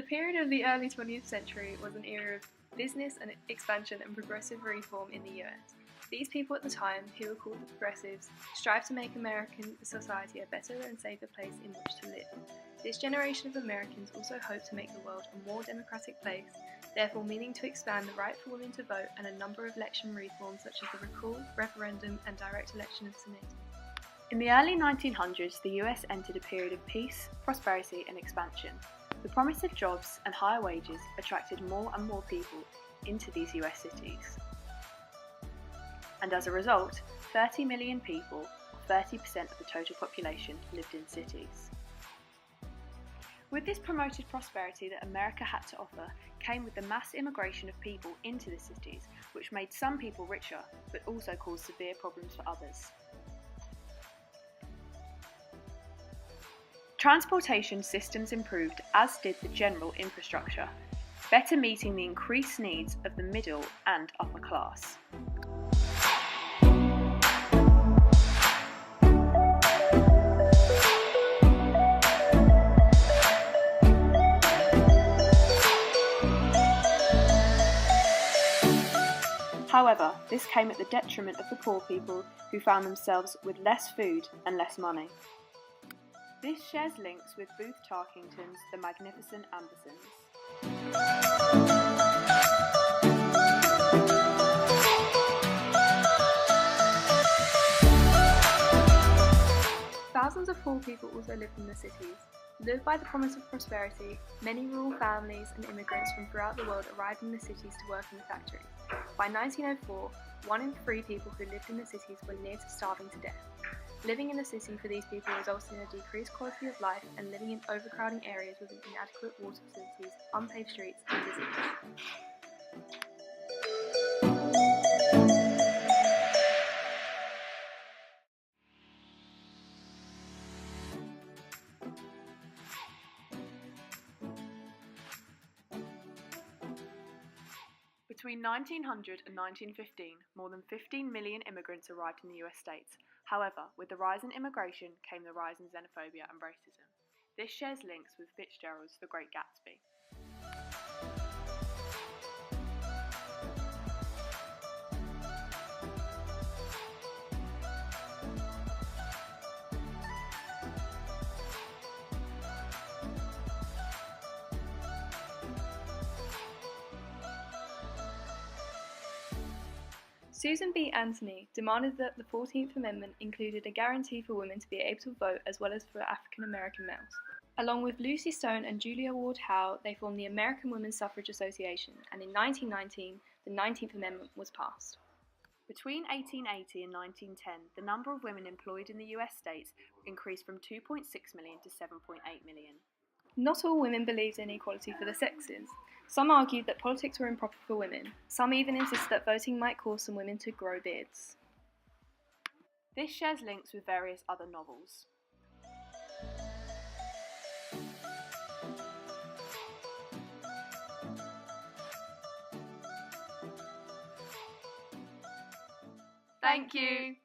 period of the early 20th century was an era of business and expansion and progressive reform in the US. These people at the time, who were called the progressives, strived to make American society a better and safer place in which to live. This generation of Americans also hoped to make the world a more democratic place, therefore meaning to expand the right for women to vote and a number of election reforms such as the recall, referendum and direct election of senators. In the early 1900s, the US entered a period of peace, prosperity and expansion. The promise of jobs and higher wages attracted more and more people into these US cities. And as a result, 30 million people, or 30% of the total population, lived in cities. With this promoted prosperity that America had to offer came with the mass immigration of people into the cities, which made some people richer, but also caused severe problems for others. Transportation systems improved, as did the general infrastructure, better meeting the increased needs of the middle and upper class. However, this came at the detriment of the poor people who found themselves with less food and less money. This shares links with Booth Tarkington's The Magnificent Ambersons. Thousands of poor people also lived in the cities. Lured by the promise of prosperity, many rural families and immigrants from throughout the world arrived in the cities to work in the factories. By 1904, 1 in 3 people who lived in the cities were near to starving to death. Living in the city for these people resulted in a decreased quality of life and living in overcrowding areas with inadequate water facilities, unpaved streets and disease. Between 1900 and 1915, more than 15 million immigrants arrived in the US states. However, with the rise in immigration came the rise in xenophobia and racism. This shares links with Fitzgerald's The Great Gatsby. Susan B. Anthony demanded that the 14th Amendment included a guarantee for women to be able to vote as well as for African American males. Along with Lucy Stone and Julia Ward Howe, they formed the American Women's Suffrage Association, and in 1919, the 19th Amendment was passed. Between 1880 and 1910, the number of women employed in the US states increased from 2.6 million to 7.8 million. Not all women believed in equality for the sexes. Some argued that politics were improper for women. Some even insisted that voting might cause some women to grow beards. This shares links with various other novels. Thank you!